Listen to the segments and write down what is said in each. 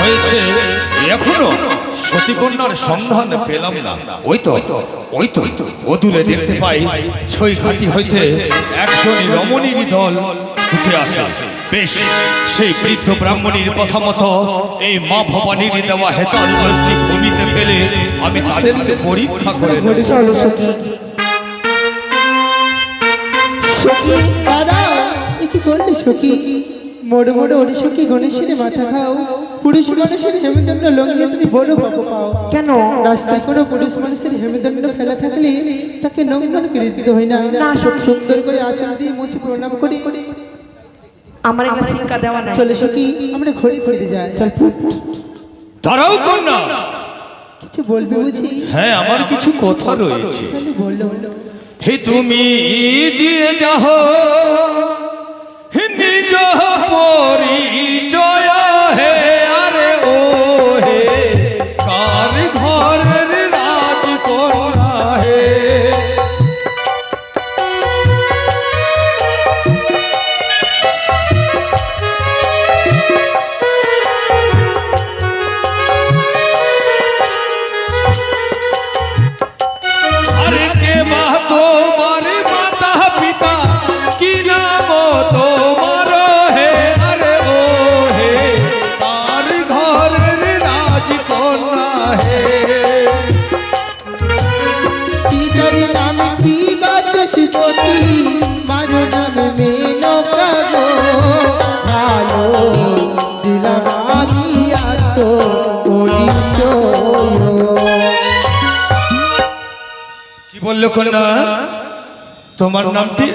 হয়েছে এখনো সতীকন্যার সন্ধান পেলাম না। ওই তো অদূরে দেখতে পাই ছই ঘাটি হইতে একজন রমণীর দল উঠে আসে। বেশ, সেই বৃদ্ধ ব্রাহ্মণীর কথা মতো এই মা ভবানীর দেওয়া হেতাল দশটি ভূমিতে ফেলে আমি তাদেরকে পরীক্ষা করে কি করলি সখী? মোড় মোড় ওরে সখী গণেশের মাথা খাও, পুরুষ মানুষের হেমদণ্ড লঙ্ঘিয়ে তুমি বড় পাপ পাও। কেন? রাস্তায় কোনো পুরুষ মানুষের হেমদণ্ড ফেলা থাকলে তাকে লঙ্ঘন করে দিতে হয় না? সুন্দর করে আচরণ দিয়ে মুছে প্রণাম করি। আমার একটা শিক্ষা দেওয়া নাই। চলে সখী, আমরা ঘড়ি ফিরে যাই। চল ফুট। দাঁড়াও কন্যা, কিছু বলবি বুঝি? হ্যাঁ, আমার কিছু কথা রয়েছে। তাহলে বলো। হে তুমি দিয়ে যাহ নিজ পরিচয়, হে আরে ও হে কার ঘরের রাজকন্যা হে। আরে কে মা তোমার মাতা পিতা, কি নাম তোমার হে আরে ও হে কার ঘরের রাজকন্যা হে। পিতার নাম কি বাচস্পতি, মারো নাম মেনকা গো, ভালো দিলাম আমি আত পরিচয়। কি বললো কন্যা? তোমার নামটি?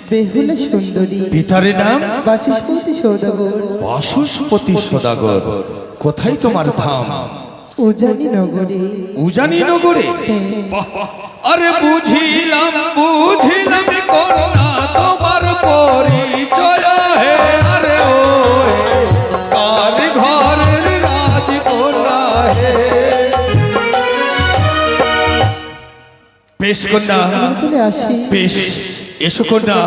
বেহুলা সুন্দরী। পিতারের নাম? বাচস্পতি সৌদাগর। বাচস্পতি সদাগর। কোথায় তোমার ধাম? উজানি নগরে। উজানি নগরে? আরে বুঝিলাম কন্যা তোমার পরিচয় হে আরে ও হে কার ঘরের রাজকন্যা হে। বেশ কন্যা, আসি। বেশ, এসো কন্যা,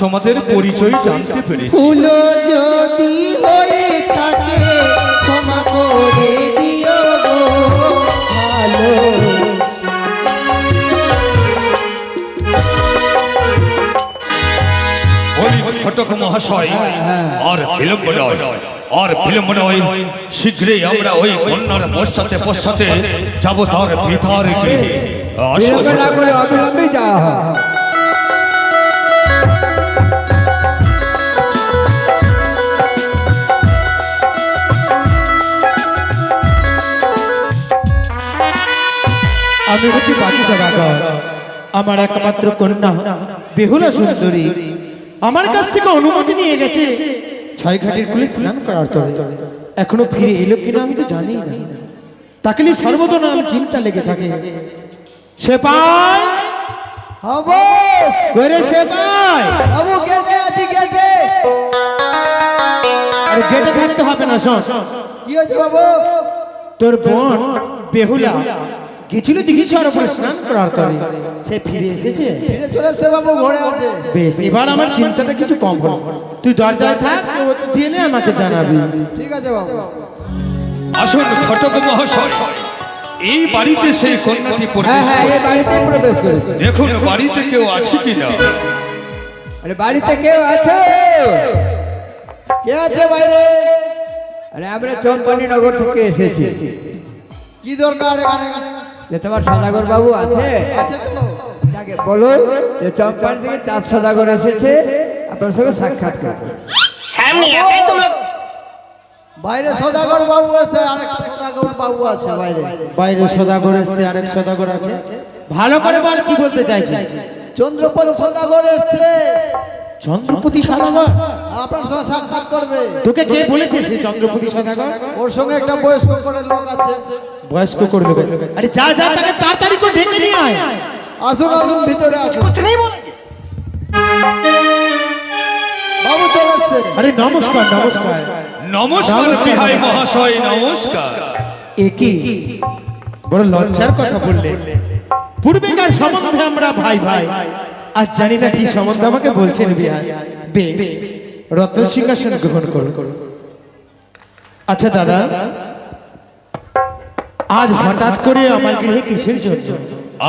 তোমাদের পরিচয় জানতে পেরেছি। ফুল যদি হয়ে থাকে ক্ষমা করে দিও গো, ভালো ঘটক মহাশয়, আর বিলম্ব নয়, শীঘ্রই আমরা ওই কন্যার পশ্চাতে যাব তার পিতার গৃহে। অবিলম্বে যাওয়া হয়। আমি হচ্ছি বাচি সদাগর। আমার একমাত্র কন্যা বেহুলা সুন্দরী আমার কাছ থেকে অনুমতি নিয়ে গেছে ছয়ঘাটের কুলে স্নান করার তরে। এখনো ফিরে এলো কিনা আমি তো জানি না। তাকে নিয়ে সর্বদা আমার চিন্তা লেগে থাকে। সে পায় হবো করে সে পায় বাবু গেটে আছি, গেটে। আরে গেটে থাকতে হবে না, শোন। কি হয়েছে বাবু? তোর বোন বেহুলা গেছিল দিঘি সরোবরে স্নান করার তরে, সে ফিরে এসেছে। ফিরে চলে এসছে বাবু, ঘরে আছে। বেশ, এবার আমার চিন্তাটা কিছু কম হলো। তুই দরজায় থাক, দিয়ে আমাকে জানাবি। ঠিক আছে বাবু। আসুন ঘটক মহাশয়, এই বাড়িতে সেই কন্যাটি প্রবেশ হ্যাঁ, এই বাড়িতে প্রবেশ করেছে। দেখুন বাড়িতে কেউ আছে কিনা। আরে বাড়িতে কেউ আছে? কে আছে বাইরে? আরে আমরা চম্পানি নগর থেকে এসেছি। কি দরকার এখানে? যে তোমার সদাগর বাবু আছে? আছে তো। তাকে বলো যে চম্পানি থেকে চাঁদ সদাগর এসেছে, আপনার সঙ্গে সাক্ষাৎ করবে। সামনে একাই তো লোক। বাইরে সদাগর বাবু আছে, আরেকটা সদাগর বাবু আছে বাইরে। বাইরে সদাগর এসছে, আরেক সদাগর আছে। ভালো করে বল, কি বলতে চাইছিস? চন্দ্রপদ সদাগর এসছে। চন্দ্রপতি সদাগর আপনার সঙ্গে সাক্ষাৎ করবে। তোকে কে বলেছে সেই চন্দ্রপতি সদাগর? ওর সঙ্গে একটা বয়স্ক করে লোক আছে। বয়স্ক করে লোক? আরে যা যা, তাকে তাড়াতাড়ি করে ডেকে নিয়ে আয়। আসুন আসুন, ভিতরে আসুন। कुछ नहीं बोलेंगे। বাবু চলে এসছে। আরে নমস্কার নমস্কার। নমস্কার বিহাই মহাশয়, নমস্কার। একই বড় লজ্জার কথা বললে। পূর্বেকার সম্বন্ধে আমরা ভাই ভাই, আজ জানি না কি সম্বন্ধে আমাকে বলছেন বিহাই। বেশ, রত্ন সিংহাসন গ্রহণ করুন। আচ্ছা দাদা, আজ হঠাৎ করে আমার গৃহে কিসের জন্য?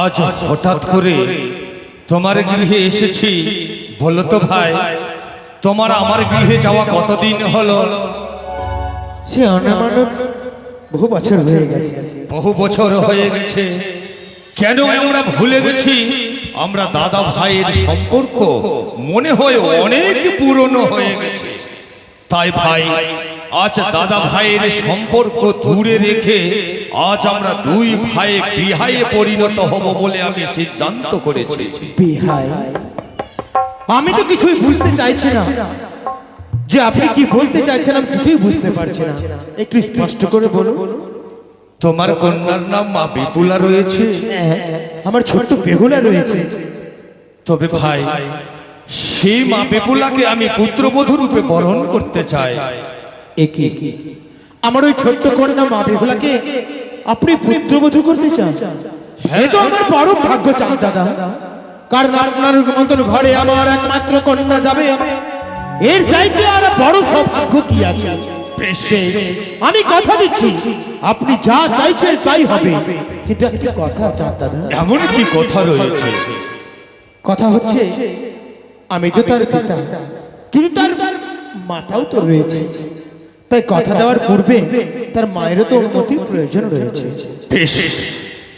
আজ হঠাৎ করে তোমার গৃহে এসেছি, বলো তো ভাই, তোমার আমার গৃহে যাওয়া কতদিন হলো? সে অনামানব বহু বছর হয়ে গেছে। বহু বছর হয়ে গেছে। কেন আমরা ভুলে গেছি? আমরা দাদা ভাইয়ের সম্পর্ক মনে হয় অনেক পুরনো হয়ে গেছে। তাই ভাই, আজ দাদা ভাইয়ের সম্পর্ক দূরে রেখে আজ আমরা দুই ভাই বিহায়ে পরিণত হব বলে আমি সিদ্ধান্ত করেছি। বিহাই? আমি তো কিছুই বুঝতে চাইছি না যে আপনি কি বলতে চাইছেন, আমি কিছুই বুঝতে পারছি না। একটু স্পষ্ট করে বলুন। তোমার কন্যার নাম মা বিপুলা রয়েছে? হ্যাঁ, আমার ছোট্ট বেহুলা রয়েছে। তবে ভাই, সেই মা বিপুলাকে আমি পুত্রবধূ রূপে বরণ করতে চাই। একে আমার ওই ছোট্ট কন্যা মা বেহুলাকে আপনি পুত্রবধূ করতে চান? এ তো আমার পরম ভাগ্য চান দাদা, কারণ আপনার মতন ঘরে আমার একমাত্র কন্যা যাবে, এর চাইতে আর বড় সৌভাগ্য কি আছে? বেশ, আমি কথা দিচ্ছি আপনি যা চাইছেন তাই হবে, কিন্তু একটা কথা চান দাদা। এমন কি কথা রয়েছে? কথা হচ্ছে, আমি তো তার পিতা, কিন্তু তার মাতাও তো রয়েছে, তাই কথা দেওয়ার পূর্বে তার মায়েরও তো অনুমতির প্রয়োজন রয়েছে। বেশ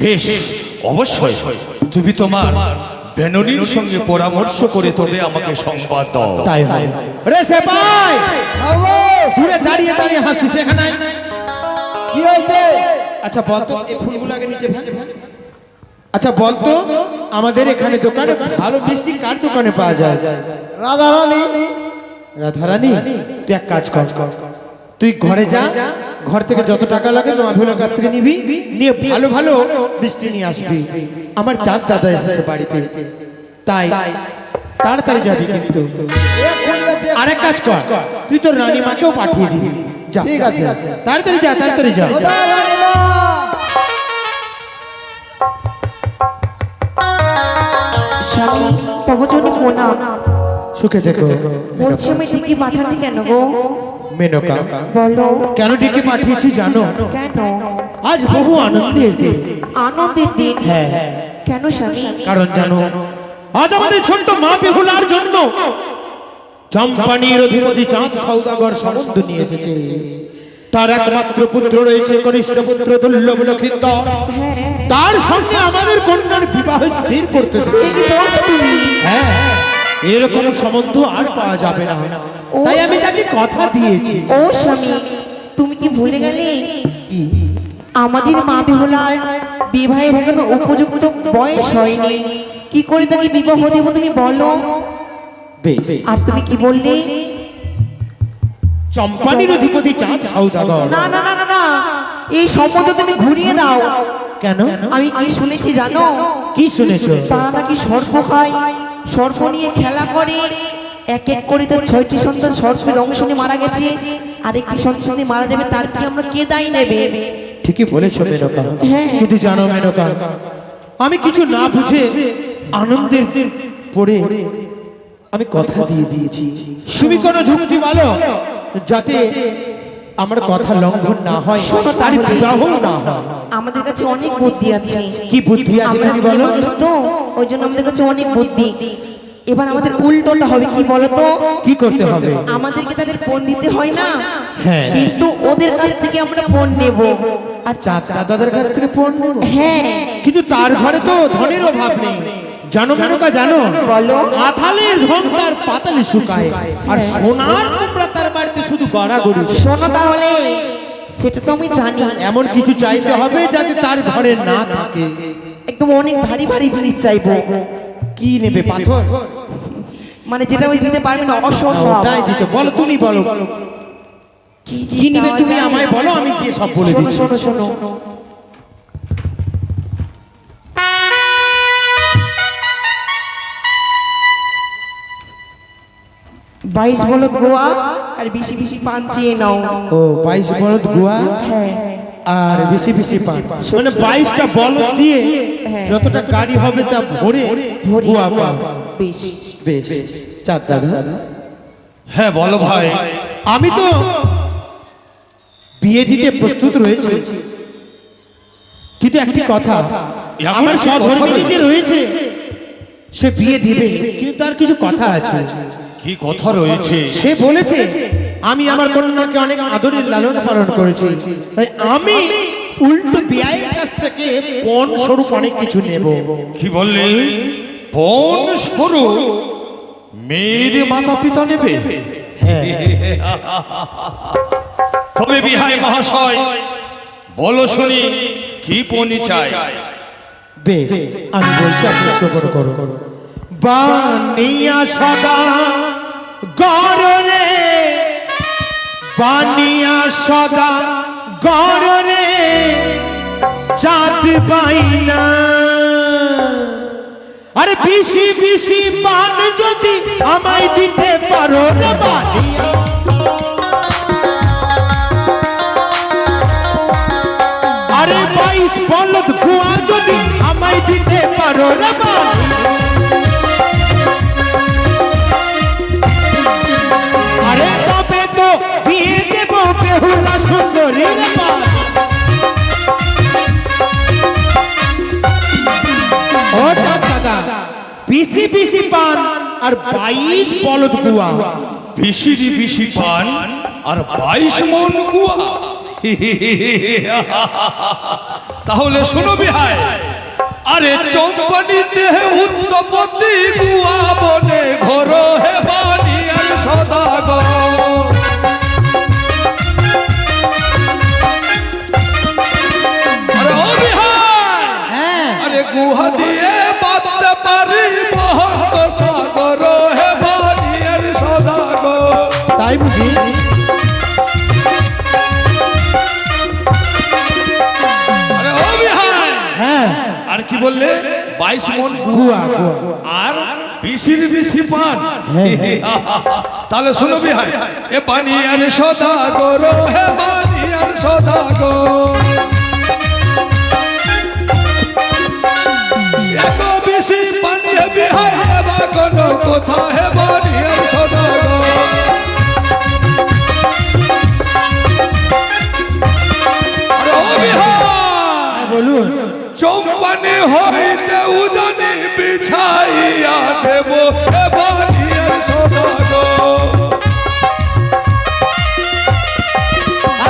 বেশ, অবশ্যই তুমি তোমার বেননির সঙ্গে পরামর্শ করে তবে আমাকে সংবাদ দাও। তাই হয়। রে সেপাই, দূরে দাঁড়িয়ে দাঁড়িয়ে হাসিস এখানে, কি হয়েছে? আচ্ছা বলতো, এই ফুলগুলো আগে নিচে ফেল। আচ্ছা বলতো, আমাদের এখানে দোকানে ভালো মিষ্টি কার দোকানে পাওয়া যায়? রাধারানী। রাধারানী, তুই এক কাজ কর, তুই ঘরে যা, ঘর থেকে যত টাকা লাগে নোয়াভিলার কাছ থেকে নিবি, নিয়ে ভালো ভালো মিষ্টি নিয়ে আসবি। আমার চাঁদ দাদা এসেছে বাড়িতে, তাই তাড়াতাড়ি যাবি কিন্তু। আর এক কাজ কর, তুই তোর রানীমাকেও পাঠিয়ে দিবি। যা, ঠিক আছে। তাড়াতাড়ি যা, তাড়াতাড়ি যা। স্বামী তব জন্য প্রণাম। সুখে দেখো। বলছি আমি ডেকে পাঠাতে কেন গো? মেনকা, বলো কেন ডেকে পাঠিয়েছি জানো? কেন? আজ বহু আনন্দের দিন। আনন্দের দিন? হ্যাঁ, কেন স্বামী? কারণ জানো, আজ আমাদের ছোট্ট মা বেহুলার জন্য চম্পানির অধিপতি চাঁদ সৌদাগর সম্বন্ধ নিয়ে এসেছে। তার একমাত্র পুত্র রয়েছে, কনিষ্ঠ পুত্র দুর্লভ লক্ষিন্দর। তার সঙ্গে আমাদের কন্যার বিবাহ স্থির করতেছে। কি বলছো তুমি? হ্যাঁ, এরকম সম্বন্ধ আর পাওয়া যাবে না, তাই আমি তাকে কথা দিয়েছি। ও স্বামী, তুমি কি ভুলে গেলে কি? আমাদের মা বেহুলার বিবাহের এখনো উপযুক্ত বয়স হয়নি। কি করে তাকে বিবাহ দেব তুমি বলো? বেশ, আর তুমি কি বললে? চম্পানির অধিপতি চাঁদ সৌদাগর। না না না না না, এই সম্বন্ধ তুমি ঘুরিয়ে দাও। কেন? আমি কি শুনেছি জানো? কি শুনেছো? তারা নাকি সর্প খায়, সর্প নিয়ে খেলা করে, এক এক করে তার 6টি সন্তান সর্পের অংশ নিয়ে মারা গেছে, আরেকটি সন্তান মারা যাবে, তার কি আমরা কে দায়ী নেবে? ঠিকই বলেছো মেনকা, হ্যাঁ। কিন্তু জানো মেনকা, আমি কিছু না বুঝে আনন্দের পড়ে আমি কথা দিয়ে দিয়েছি। তুমি কোনো যুক্তি বলো যাতে আমার কথা লঙ্ঘন না হয়, তার বিবাহ না হয়। আমাদের কাছে অনেক বুদ্ধি আছে। কি বুদ্ধি আছে আমরা তুমি বলো? মানুষ তো, ওই জন্য আমাদের কাছে অনেক বুদ্ধি। এবার আমাদের উল্টোটা হবে, কি বলো তো? কি করতে হবে? আমাদেরকে তাদের ফোন দিতে হয় না, হ্যাঁ। কিন্তু ওদের কাছ থেকে আমরা ফোন নেব। আর চাঁদ দাদাদের কাছ থেকে ফোন নেব? হ্যাঁ, কিন্তু তার ঘরে তো ধনের অভাব নেই, জানো মেনকা, জানো? বলো। আথালের ধন তার পাতালে শুকায়, আর সোনার তোমরা তার বাড়িতে শুধু গড়াগড়ি। শোনো তাহলে, সেটা তো আমি জানি। এমন কিছু চাইতে হবে যাতে তার ঘরে না থাকে। একদম অনেক ভারী ভারী জিনিস চাইবো, কি নেবে? পাথর? মানে যেটা ওই দিতে পারবে না, অসম্ভব। ওটাই দিতে বলো, তুমি বলো কি নেবে চাওয়া তুমি যায়? আমায় বলো, আমি গিয়ে সব বলে শোনো দিচ্ছি। শোনো শোনো, বাইশ বলদ গোয়া আর বেশি বেশি পান চেয়ে নাও। ও 22 বলদ গুয়া হ্যাঁ, আর বেশি বেশি পান, মানে 22টা বলদ দিয়ে হ্যাঁ। যতটা গাড়ি হবে তা ভরে ভরি গুয়া পান। বেশ। বেশ, চাঁদ দাদা, হ্যাঁ বলো ভাই। আমি তো বিয়ে দিতে প্রস্তুত রয়েছে, কিন্তু একটি কথা, এখন আমার কি কথা সহধর্মিণী যে রয়েছে? রয়েছে সে বিয়ে দিবে, কিন্তু তার কিছু কথা আছে। কি কথা রয়েছে? সে বলেছে আমি আমার কন্যাকে অনেক আদরের লালন পালন করেছি, তাই আমি উল্টো বিয়ের কাছ থেকে পণ স্বরূপ অনেক কিছু নেব। কি বললে? পণ স্বরূপ মেয়ের মাতা পিতা নেবে? হ্যাঁ, তবে বিহাই মহাশয় বলো শুনি, কি পণি চাই? বেশ, আমি বলছি আপনি শ্রবণ করো। বানিয়া সদা গড়রে, বানিয়া সদা গড়রে চাঁদ বাইনা, আরে বিশি বিশি পান যদি আমায় দিতে পারো রে বানিয়া, আরে 22 বলদ গুয়া যদি আমায় দিতে পারো রে বানিয়া, আরে তবে তো দিয়ে দেব বেহুলা সুন্দরী রে বানিয়া। ও দাদা, বিশি বিশি পান আর 22 বলদ গুয়া, বিশিরি বিশি পান আর 22 মন গুয়া। তাহলে শোনো বিহাই, আরে চম্পানিতে উত্তপতি গুয়া বনে ঘর হে বাণী আর সদাগর। আরে ও বিহাই, হ্যাঁ আরে গুহা দিয়ে বাঁধতে পারি বহন্ত সাগর হে বাণী আর সদাগর। তাই বুঝি? আরে ও বিহাই, হ্যাঁ, আর কি বললে? 22 মন গুয়া গুয়া, আর বিশির বিশি পান। তাহলে শোনো বিহাই, এ পানি আর সদাগর হে পানি আর সদাগর, এত বেশি পানি হে বিহাই এবার কোন কথা হে পানি আর সদাগর। আরে ও বিহাই, বলুন। চম্পানি হইতে উজানি বিছাইয়া দেব বানিয়ে সদাগর।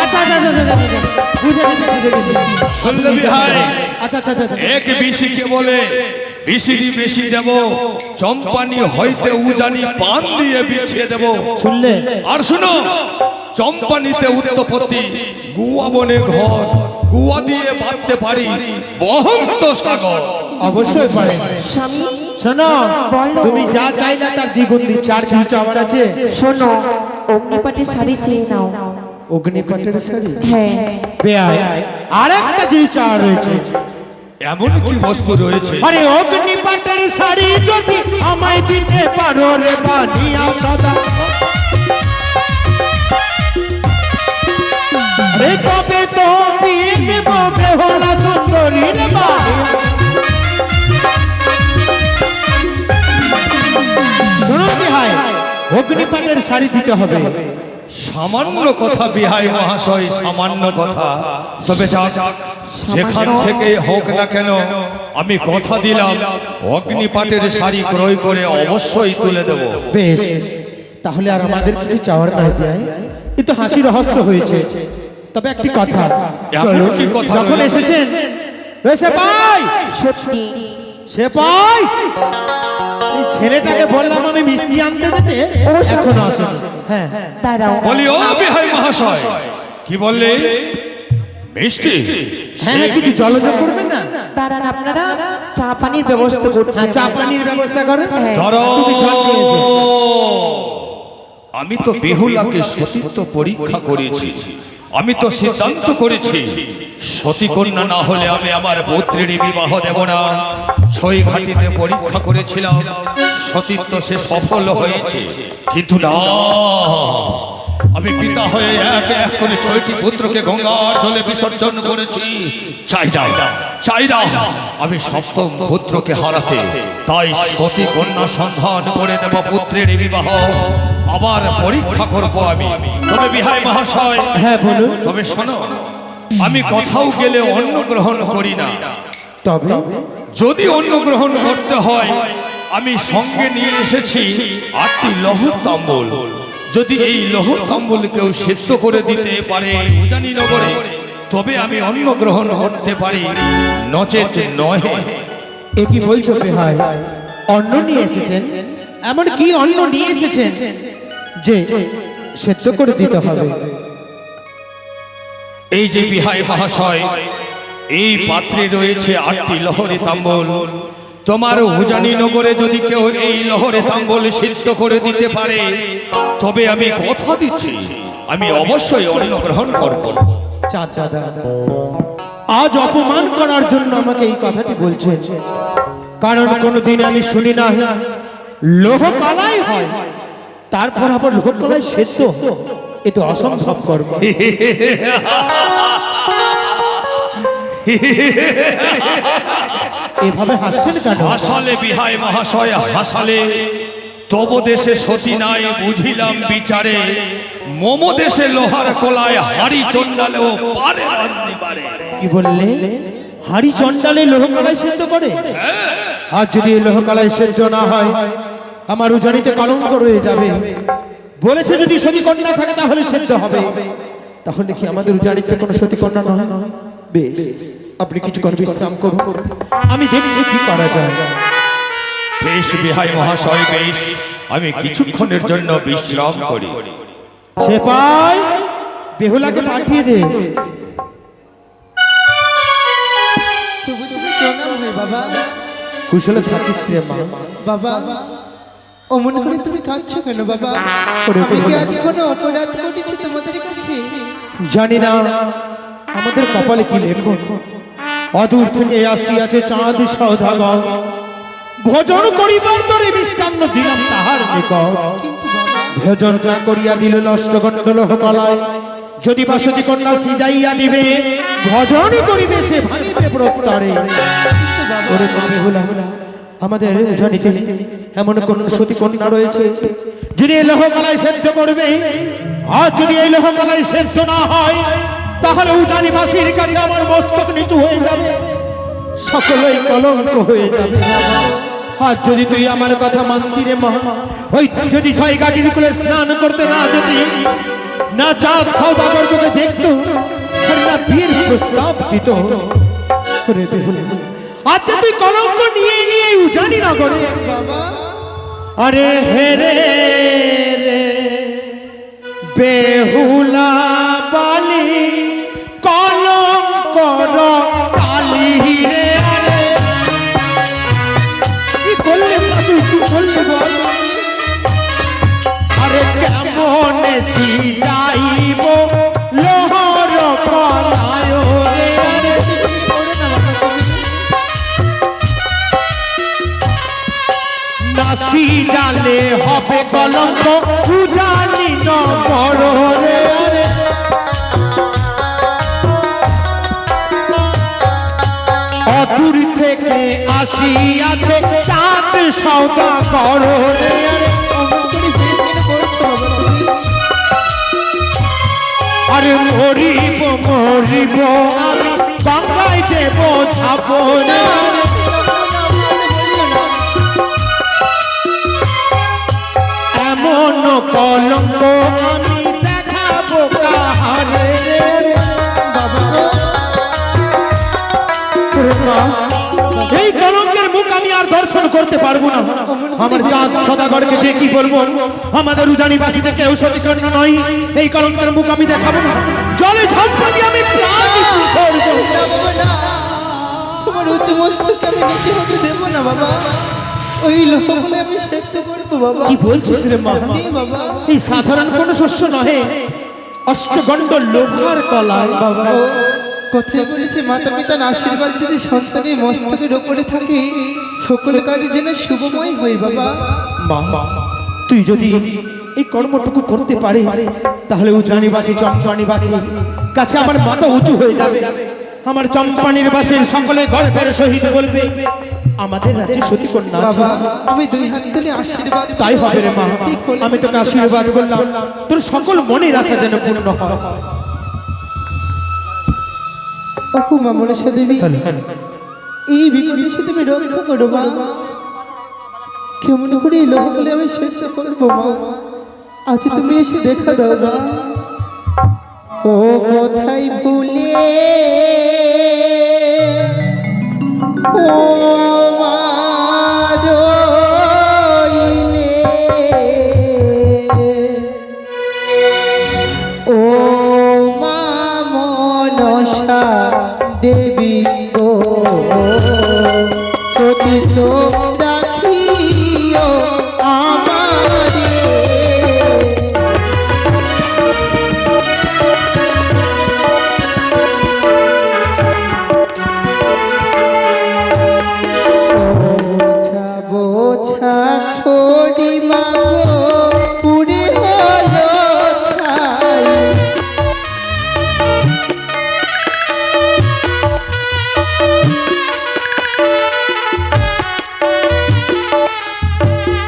আচ্ছা আচ্ছা আচ্ছা আচ্ছা, আচ্ছা, বুঝে গেছি, বুঝে গেছি। শুনলে বিহাই, আচ্ছা আচ্ছা আচ্ছা, এক বিশিকে বলে বিশিরি বেশি দেব, চম্পানি হইতে উজানি পান দিয়ে বিছিয়ে দেব। শুনলে? আর শুনো, চম্পানিতে উত্তপত্তি গুয়া বনে ঘর, গুয়া দিয়ে বাঁধতে পারি বহন্ত সাগর। অবশ্যই পারে। স্বামী শোনো, বলো। তুমি যা চাইলে তার দ্বিগুণ দিচ্ছি, আর কিছু চাওয়ার আছে? শোনো, অগ্নিপাটের শাড়ি চেয়ে নাও। অগ্নিপাটের শাড়ি? হ্যাঁ, বেয়াই, আর একটা জিনিস চাওয়া রয়েছে। এমন কি বস্তু রয়েছে? আরে অগ্নিপাটের শাড়ি যদি আমায় দিতে পারো রে বানিয়া সদা, রে তবে তো দিয়ে দেব বেহুলা সুন্দরী রে বানিয়া। শোনো বিহাই, অগ্নিপাটের শাড়ি দিতে হবে। সামান্য কথা বিহাই মহাশয়, সামান্য কথা। তবে যাক, যেখান থেকে হোক না কেন, আমি কথা দিলাম অগ্নিপাটের শাড়ি ক্রয় করে অবশ্যই তুলে দেব। বেশ, তাহলে আর আমাদের কিছু চাওয়ার নাই বিহাই, কিন্তু হাসি রহস্য হয়েছে। তবে একটি কথা, চলো, কি কথা যখন রইলো? এসেছেন রয়েছে ভাই, সত্যি সে পাই এই ছেলেটাকে বললাম আমি মিষ্টি আনতে যেতে, এখনো আসেনি। হ্যাঁ, দাঁড়াও। বলি ও বিহাই মহাশয়, কি বললে? মিষ্টি? হ্যাঁ হ্যাঁ, কিছু জলযোগ করবেন না? দাঁড়ান, আপনারা চা পানির ব্যবস্থা করছেন। হ্যাঁ, চা পানির ব্যবস্থা করেন। হ্যাঁ। ধরো, তুমি জল নিয়ে এসো। আমি তো বেহুলাকে সতীত্ব পরীক্ষা করেছি, আমি তো সিদ্ধান্ত করেছি সতী কন্যা না হলে আমি আমার পুত্রের বিবাহ দেব না। ছয় ঘাটিতে পরীক্ষা করেছিলাম, সতীত্ব সে সফল হয়েছে, কিন্তু না, আমি পিতা হয়ে এক এক করে 6টি পুত্রকে গঙ্গার জলে বিসর্জন করেছি। চাই না আমি সপ্তম পুত্রকে হারাতে, তাই সতী কন্যা সন্ধান করে দেব, পুত্রের বিবাহ আবার পরীক্ষা করব আমি। তবে বিহাই মহাশয়, হ্যাঁ বলুন। তবে শোনো, আমি কোথাও গেলে অন্ন গ্রহণ করি না। তবে যদি অন্ন গ্রহণ করতে হয়, আমি সঙ্গে নিয়ে এসেছি 8টি লহর তাম্বুল। যদি এই লহর তাম্বুল কেউ সিদ্ধ করে দিতে পারে উজানিনগরে, তবে আমি অন্ন গ্রহণ করতে পারি, নচেত নয়। এ কি বলছো বেহাই? অন্ন নিয়ে এসেছেন? এমন কি অন্ন নিয়ে এসেছেন যে সেদ্ধ করে দিতে হবে? এই যে বিহাই মহাশয়, এই পাত্রে রয়েছে 8টি লহরে তাম্বুল। তোমার উজানিনগরে যদি কেউ এই লহরে তাম্বুল সিদ্ধ করে দিতে পারে, তবে আমি কথা দিচ্ছি, আমি অবশ্যই অন্ন গ্রহণ করব। চাঁদ দাদা, আজ অপমান করার জন্য আমাকে এই কথাটি বলছেন, কারণ কোনোদিন আমি শুনি না লোহ কালাই হয়, তারপর আবার লোহ কালাই সেদ্ধ। এ তো অসম্ভব কর্ম। এভাবে হাসছেন কেন? হাসালে বিহাই মহাশয় হাসালে, তব দেশে সতী নাই বুঝিলাম বিচারে, মম দেশে লোহার কলায় হাড়ি চন্ডালেও পারে রাঁধতে পারে। কি বললে? হাড়ি চন্ডালে লোহ কালাই সেদ্ধ করে? আজ যদি এই লোহ কালাই সেদ্ধ না হয়, আমার উজানিতে কলঙ্ক রয়ে যাবে। বলেছে যদি সতী কন্যা থাকে তাহলে সেদ্ধ হবে। তাহলে কি আমাদের উজানিতে কোনো সতী কন্যা নয়? বেশ, আপনি কিছুক্ষণ বিশ্রাম করুন, আমি দেখছি কি করা যায়। বেশ বিহাই মহাশয় বেশ, আমি কিছুক্ষণের জন্য বিশ্রাম করি। সেপাই, বেহুলাকে পাঠিয়ে দে। বাবা কুশলে থাকিস রে মা। বাবা অমন করে তুমি কাঁদছো কেন বাবা? ওরে আমি কি বেহুলা, আজ কোনো অপরাধ করেছি তোমাদের কাছে? জানি না আমাদের কপালে কি লেখন। অদূর থেকে আসিয়াছে চাঁদ সৌদাগর, ভোজন করিবার তরে মিষ্টান্ন দিলাম তাহার নিকট। কিন্তু বাবা ভোজন না করিয়া দিল নষ্টগণ্ড লোহ কলায়। যদি বাসতী কন্যা সিজাইয়া দিবে, ভজন করিবে সে ভাঙিবে প্রত্যরে। ওরে মা বেহুলা, আমাদের উজানিতে এমন কোন সতী কন্যা রয়েছে যদি এই লোহ কলায় সেদ্ধ করবে? আর যদি এই লোহ কলায় সেদ্ধ না হয়, তাহলে উজানিবাসীর কাছে আমার মস্তক নিচু হয়ে যাবে, সকলেই কলঙ্ক হয়ে যাবে। আর যদি তুই আমার কথা মানতি রে মা, ওই যদি ছয় গাড়ির কুলে স্নান করতে না যদি, না চাঁদ সওদাগর তোকে দেখতো, আর না বিয়ের প্রস্তাব দিত, ওরে বেহুলা, আচ্ছা তুই কলঙ্ক নিয়ে নিয়ে উজানি না করে। আরে হেরে রে বেহুলা বালি কলঙ্ক কালি রে। আরে কি করলে তুই, কি করলে বল? আরে কেমন সিজাইব লোহর কলায় রে। নাসি জালে হবে কলঙ্ক উজানি নগর রে। আরে অদূর থেকে আসিয়াছে চাঁদ সওদাগর রে। আরে মরিব মরিব আমি গঙ্গায় দেব ঝাপ রে। এমন কলঙ্ক আমি দেখাবো কাহারে রে। এই কলঙ্কের মুখ আমি আর দর্শন করতে পারবো না। আমার চাঁদ সদাগরকে যে কি বলবো, আমাদের উজানিবাসীতে কেউ সতীকন্যা নয়, এই কলঙ্কের মুখ আমি দেখাবো না। জলে ঝাঁপা দিয়ে আমি প্রাণ বিসর্জন তোমার উচ্চ মস্তকে আমি নিচে হতে দেবো না বাবা। ওই লোকগুলো আমি সেদ্ধ করবো বাবা। কি বলছিস রে মা? বাবা এই সাধারণ কোন শস্য নহে, অষ্টগণ্ড লোহার কলায়। বাবা কথায় বলেছে মাতা পিতার আশীর্বাদ যদি সন্তানের মস্তকের ওপরে থাকে, সকল কাজে যেন শুভময় হয় বাবা। মা, তুই যদি এই কর্মটুকু করতে পারিস, তাহলে উজানিবাসী চম্পানিবাসী কাছে আমার মাথা উঁচু হয়ে যাবে। আমার চম্পানির বাসীর সকলে গর্বের সহিত বলবে আমাদের রাজ্যে সতী কন্যা আছে। বাবা আমি দুই হাত তুলে আশীর্বাদ তাই হবে রে মা, আমি তোকে আশীর্বাদ করলাম, তোর সকল মনের আশা যেন পূর্ণ হয়। ওহো মা মনসা দেবী, এই বিপদের সাথে তুমি রক্ষা করো মা। কেমন করে এই লোকগুলি আমি সহ্য করবো মা? আজ তুমি এসে দেখা দাও মা। ও কোথায় ভুলে ও মা রইলে, ও মা মনসা দেবী গো, সতী তো রাখিও আমারে। বোঝা বোঝা করি মাগো পুরে হলো ছাই,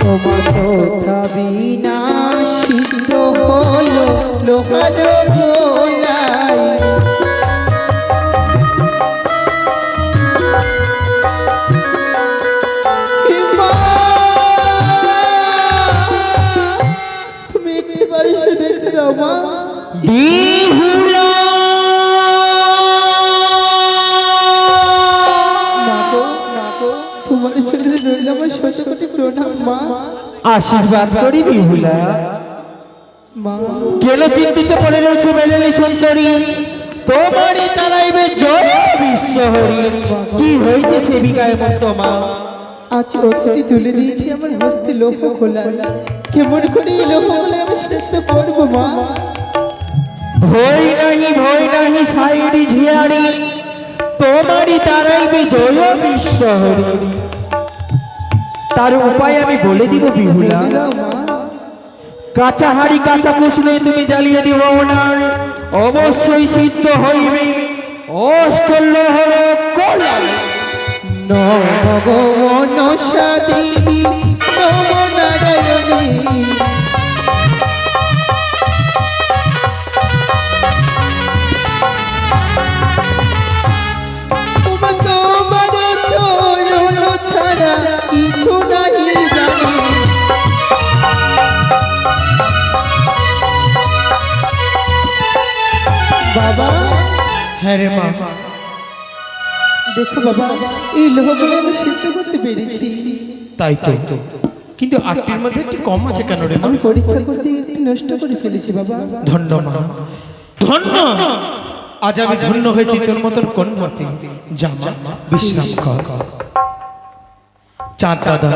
তোমার কথা বিনাশিত হলো লোহার গোলাই। মা, তুমি একটি বাড়ি এসে দেখে দাও মা। মাগো, মাগো, তোমার ছেলে রইল আমার শত কোটি প্রণাম মা। আশীর্বাদ করি বিহুলা। মা কেন চিন্তিত পড়ে রয়েছে মেলেলি সুন্দরী? তোমারই তারাইবে জয় বিশ্বহরি। কি হয়েছে সেবিকায় মত মা? আজ অতিথি তুলে দিয়েছি আমার হস্তে লোহ খোলা, কেমন করে এই লোহ খোলা আমি সেদ্ধ করবো মা? ভয় নাহি সাইরি ঝিয়ারি, তোমারই তারাইবে জয় বিশ্বহরি। তার উপায় আমি বলে দিব বিহুলা। বলে দাও মা। কাঁচা হাড়ি কাঁচা কুশলে তুমি জ্বালিয়ে দিব না, অবশ্যই সিদ্ধ হইবে অষ্টলোহর কলা। নম মনসা দেবী নম নারায়ণী, তোমার চরণ ছাড়া কিছু নাহি জানি। বাবা, হ্যাঁ রে মা, দেখো বাবা, এই লোহগুলো আমি সিদ্ধ করতে পেরেছি। তাই তো, কিন্তু 8টির মধ্যে একটি কম আছে কেন রে মা? আমি পরীক্ষা করতে গিয়ে একটু নষ্ট করে ফেলেছি বাবা। ধন্য মা, ধন্য। আজ আমি ধন্য হয়েছি তোর মতন কন্যাতে। যা মা, বিশ্রাম কর। চাঁদ দাদা,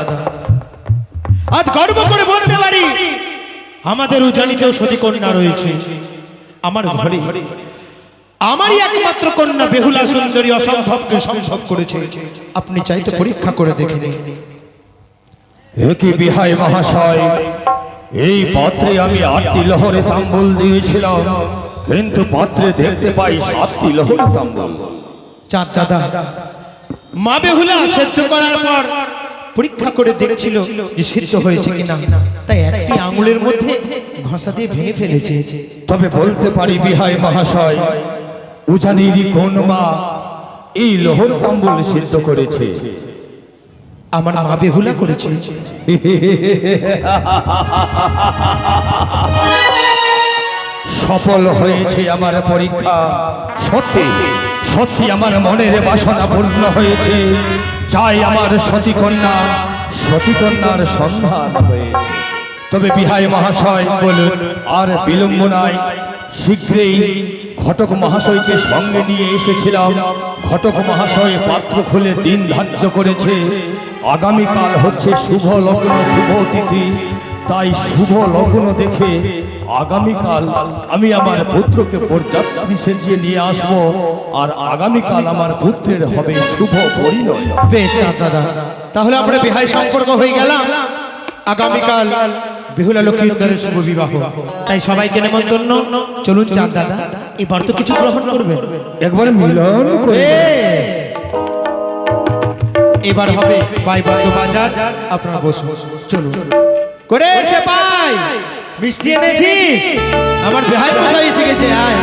আজ গর্ব করে বলতে পারি আমাদের উজানিতেও সতী কন্যা রয়েছে। আমার ঘরে আমারই একমাত্র কন্যা বেহুলা সুন্দরী অসম্ভবকে সম্ভব করেছে। আপনি চাইতে পরীক্ষা করে দেখে নিন। একই বিহাই মহাশয়, এই পাত্রে আমি 8টি লহরে তাম্বুল দিয়েছিলাম, কিন্তু পাত্রে দেখতে পাই 7টি লহরে তাম্বুল। চাঁদ দাদা, মা বেহুলা সেদ্ধ করার পর পরীক্ষা করে দেখছিল যে সিদ্ধ হয়েছে কিনা, তাই একটি আঙুলের মধ্যে ঘষা দিয়ে ভেঙে ফেলেছে। তবে বলতে পারি বিহাই মহাশয়, উজানিরই কোন মা এই লহর তাম্বুল সিদ্ধ করেছে? আমার মা বেহুলা করেছে। সফল হয়েছে আমার পরীক্ষা। সত্যি সত্যি আমার মনের বাসনা পূর্ণ হয়েছে। চাই আমার সতীকন্যার সন্ধান হয়েছে। তবে বিহাই মহাশয় বলুন, আর বিলম্ব নাই, শীঘ্রই ঘটক মহাশয়কে সঙ্গে নিয়ে এসেছিলাম। ঘটক মহাশয় পাত্র খুলে দিন ধার্য করেছে। আগামীকাল হচ্ছে শুভ লগ্ন, শুভ তিথি। তাই শুভ লগ্ন দেখে আগামীকাল আমি আমার পুত্রকে বরযাত্রী সেজিয়ে নিয়ে আসব, আর আগামীকাল আমার পুত্রের হবে শুভ পরিণয়। বেশ চাঁদ দাদা, তাহলে আমরা বিহাই সম্পর্ক হয়ে গেলাম। আগামীকাল বেহুলা লক্ষ্মীন্দরের শুভ বিবাহ, তাই সবাইকে নেমন্তন্ন। চলুন চাঁদ দাদা, এবার তো কিছু গ্রহণ করবেন। একবারে মিলন করে বেশ, এবার হবে বাইবদ্ধ বাজার। আপনারা বসুন, চলুন। করে এসে পাই মিষ্টি এনেছিস? আমার বিহাই মশাই এসে গেছে, আয়।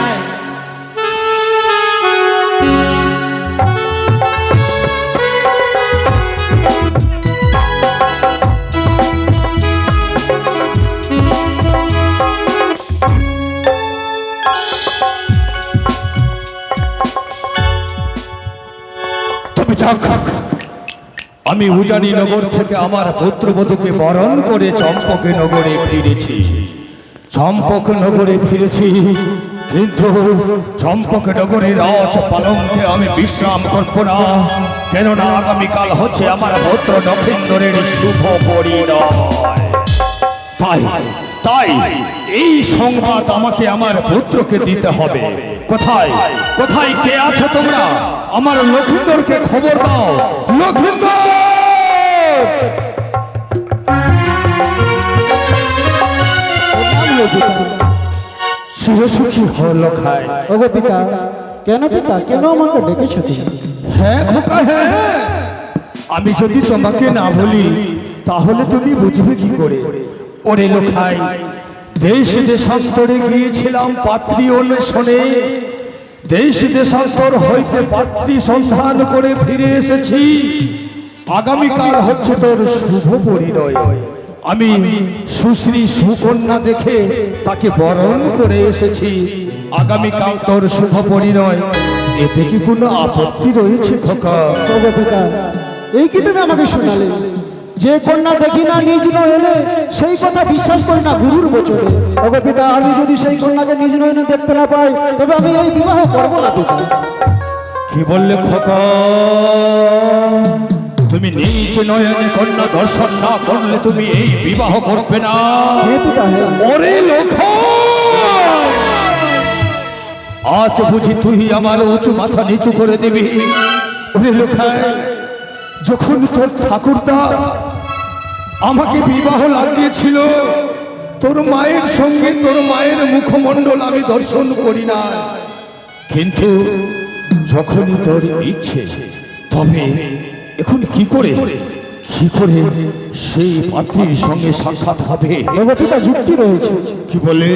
যাক, আমি উজানি নগর থেকে আমার পুত্রবধূকে বরণ করে চম্পক নগরে ফিরেছি। চম্পক নগরে ফিরেছি, কিন্তু চম্পক নগরের রাজ পালঙ্কে আমি বিশ্রাম করব না, কেননা আগামীকাল হচ্ছে আমার পুত্র নক্ষেন্দ্রের শুভ পরিণয়। তাই তাই এই সংবাদ আমাকে আমার পুত্রকে দিতে হবে। কোথায় কোথায় কে আছো তোমরা? আমার লক্ষিন্দরকে খবর দাও। লক্ষিন্দর! শিরসুখী হলো খায়। ওগো পিতা, কেন পিতা, কেন আমাকে ডেকেছো তুমি? হ্যাঁ খোকা, হ্যাঁ। আমি যদি তোমাকে না বলি তাহলে তুমি বুঝবে কি করে? ওরে লোখাই, দেশ দেশান্তরে গিয়েছিলাম পাত্রী অন্বেষণে। দেশ দেশান্তর হইতে পাত্রী সন্ধান করে ফিরে এসেছি। আগামীকাল হচ্ছে তোর শুভ পরিণয়। আমি সুশ্রী সুকন্যা দেখে তাকে বরণ করে এসেছি। আগামীকাল তোর শুভ পরিণয়, এতে কি কোনো আপত্তি রয়েছে খোকা? ওগো পিতা, এই কি তুমি আমাকে শোনালে? যে কন্যা দেখি না নিজ নয়নে, সেই কথা বিশ্বাস করি না গুরুর বচনে। ওগো পিতা, আমি যদি সেই কন্যাকে নিজ নয়নে দেখতে না পাই, তবে আমি এই বিবাহ করব না পিতা। কি বললে খোকা? তুমি নিজ নয়নে কন্যা দর্শন না করলে তুমি এই বিবাহ করবে না? হে পিতা, হে। ওরে লোখাই, আজ বুঝি তুই আমার উঁচু মাথা নিচু করে দিবি? ওরে লোখাই, যখন তোর ঠাকুরদা আমাকে বিবাহ লাগিয়েছিল, তোর মায়ের সঙ্গে তোর মায়ের মুখমণ্ডল আমি দর্শন করি না, কিন্তু যখনই তোর ইচ্ছে, তবে এখন কি করে সেই পাত্রীর সঙ্গে সাক্ষাৎ হবে? ওগো পিতা, যুক্তি রয়েছে। কি বলে?